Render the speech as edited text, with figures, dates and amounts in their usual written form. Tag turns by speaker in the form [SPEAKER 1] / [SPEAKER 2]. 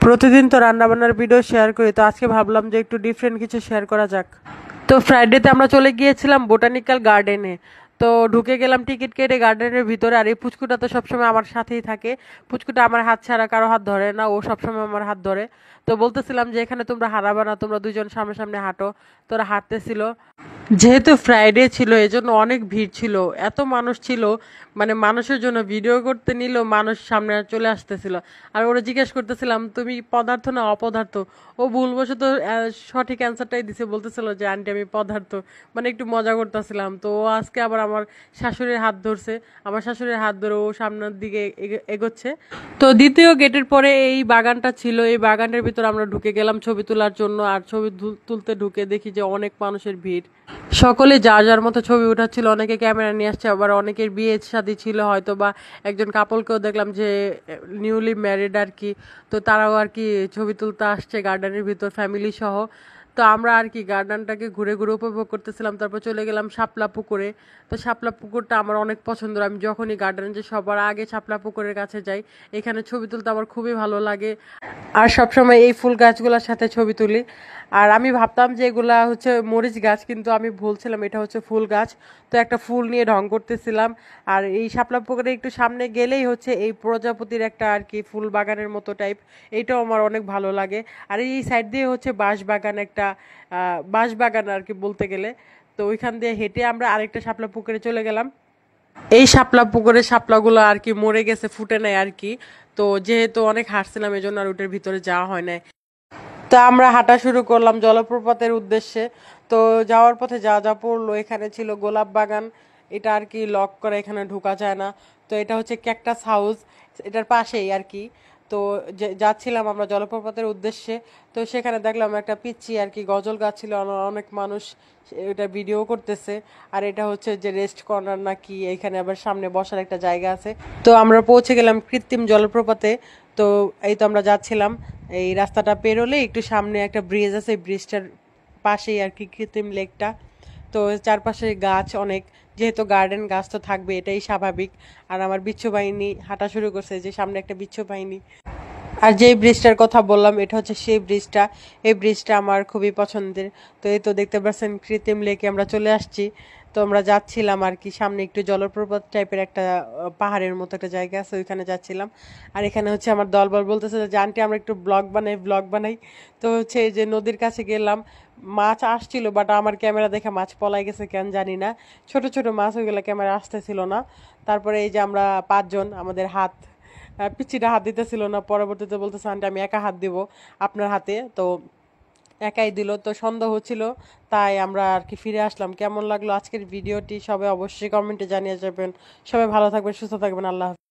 [SPEAKER 1] প্রতিদিন তো রান্নাবান্নার ভিডিও শেয়ার করি, তো আজকে ভাবলাম যে একটু ডিফারেন্ট কিছু শেয়ার করা যাক। তো ফ্রাইডেতে আমরা চলে গিয়েছিলাম বোটানিক্যাল গার্ডেনে। তো ঢুকে গেলাম টিকিট কেটে গার্ডেনের ভিতরে। আর এই পুচকুটা তো সবসময় আমার সাথেই থাকে। পুচকুটা আমার হাত ছাড়া কারো হাত ধরে না, ও সবসময় আমার হাত ধরে। তো বলতেছিলাম যে এখানে তোমরা হারাবা না, তোমরা দুজন সামনে সামনে হাঁটো। তোরা হাঁটতেছিল। যেহেতু ফ্রাইডে ছিল এজন্য অনেক ভিড় ছিল, এত মানুষ ছিল, মানে মানুষের জন্য ভিডিও করতে নিল, মানুষ সামনে চলে আসতেছিল। আর ওরা জিজ্ঞেস করতেছিলাম তুমি পদার্থ না অপদার্থ। ও ভুলবশত সঠিক অ্যান্সারটাই দিছে, বলতেছিল যে আন্টি আমি পদার্থ। মানে একটু মজা করতেছিলাম। তো ও আজকে আবার আমার শাশুড়ির হাত ধরছে, আমার শাশুড়ির হাত ধরে ও সামনের দিকে এগোচ্ছে। তো দ্বিতীয় গেটের পরে এই বাগানটা ছিল, এই বাগানের ভিতর আমরা ঢুকে গেলাম ছবি তোলার জন্য। আর ছবি তুলতে ঢুকে দেখি যে অনেক মানুষের ভিড়, সকলে যার যার মতো ছবি উঠাচ্ছিল। অনেকে ক্যামেরা নিয়ে আসছে, আবার অনেকের বিয়ে শাদী ছিল হয়তো, বা একজন কাপলকেও দেখলাম যে নিউলি ম্যারিড আর কি। তো তারাও আর কি ছবি তুলতে আসছে গার্ডেনের ভিতর ফ্যামিলি সহ। তো আমরা আর কি গার্ডেনটাকে ঘুরে ঘুরে উপভোগ করতেছিলাম। তারপর চলে গেলাম শাপলা পুকুরে। তো শাপলা পুকুরটা আমার অনেক পছন্দের, আমি যখনই গার্ডেনে যে সবার আগে শাপলা পুকুরের কাছে যাই। এখানে ছবি তুলতে আমার খুবই ভালো লাগে, আর সবসময় এই ফুল গাছগুলোর সাথে ছবি তুলি। আর আমি ভাবতাম যে এগুলা হচ্ছে মরিচ গাছ, কিন্তু আমি ভুলছিলাম, এটা হচ্ছে ফুল গাছ। তো একটা ফুল নিয়ে ঢং করতেছিলাম। আর এই শাপলা পুকুরে একটু সামনে গেলেই হচ্ছে এই প্রজাপতির একটা আর কি ফুল বাগানের মতো টাইপ, এইটাও আমার অনেক ভালো লাগে। আর এই সাইড দিয়ে হচ্ছে বাঁশ বাগান, একটা বাঁশ বাগান আর কি বলতে গেলে। তো ওইখান দিয়ে হেঁটে আমরা আরেকটা শাপলা পুকুরে চলে গেলাম। এই শাপলা পুকুরে শাপলাগুলো আর কি মরে গেছে, ফুটে নেয় আর কি। তো যেহেতু অনেক হাঁটছিলাম এই জন্য আর ওটার ভিতরে যাওয়া হয় না। তো আমরা হাঁটা শুরু করলাম জলপ্রপাতের উদ্দেশ্যে। তো যাওয়ার পথে যা যা পড়লো, এখানে ছিল গোলাপ বাগান, এটা আর কি লক করে, এখানে ঢোকা যায় না। তো এটা হচ্ছে ক্যাকটাস হাউস, এটার পাশেই আর কি। তো যাচ্ছিলাম আমরা জলপ্রপাতের উদ্দেশ্যে। তো সেখানে দেখলাম একটা পিচ্চি আর কি গজল গাচ্ছিল, অনেক মানুষ এটা ভিডিও করতেছে। আর এটা হচ্ছে যে রেস্ট কর্নার নাকি, এখানে আবার সামনে বসার একটা জায়গা আছে। তো আমরা পৌঁছে গেলাম কৃত্রিম জলপ্রপাতে। তো এই তো আমরা যাচ্ছিলাম, এই রাস্তাটা পেরোলে একটু সামনে একটা ব্রিজ আছে, ব্রিজটার পাশেই আর কি কৃত্রিম লেকটা। তো চারপাশে গাছ অনেক, যেহেতু গার্ডেন, গাছ তো থাকবে, এটাই স্বাভাবিক। আর আমার বিচ্ছু বাহিনী হাঁটা শুরু করছে, যে সামনে একটা বিচ্ছু বাহিনী। আর যেই ব্রিজটার কথা বললাম এটা হচ্ছে সেই ব্রিজটা, এই ব্রিজটা আমার খুবই পছন্দের। তো এই তো দেখতে পাচ্ছেন কৃত্রিম লেকে আমরা চলে আসছি। তো আমরা যাচ্ছিলাম আর কি, সামনে একটু জলপ্রপাত টাইপের একটা পাহাড়ের মতো একটা জায়গা আছে, ওইখানে যাচ্ছিলাম। আর এখানে হচ্ছে আমার দলবল বলতেছে যে আন্টি আমরা একটু ব্লগ বানাই, ব্লগ বানাই। তো হচ্ছে এই যে নদীর কাছে গেলাম, মাছ আসছিল, বাট আমার ক্যামেরা দেখে মাছ পলাই গেছে কেন জানি না, ছোট ছোট মাছ, ওইগুলো ক্যামেরা আসতেছিল না। তারপরে এই যে আমরা পাঁচজন, আমাদের হাত, পিচ্চিটা হাত দিতেছিল না, পরবর্তীতে বলতেছে আন্টি আমি একা হাত দিব আপনার হাতে। তো একাই দিল। তো সন্দেহ হচ্ছিল, তাই আমরা আর কি ফিরে আসলাম। কেমন লাগলো আজকের ভিডিওটি সবাই অবশ্যই কমেন্টে জানিয়ে যাবেন। সবাই ভালো থাকবেন, সুস্থ থাকবেন, আল্লাহ হাফেজ।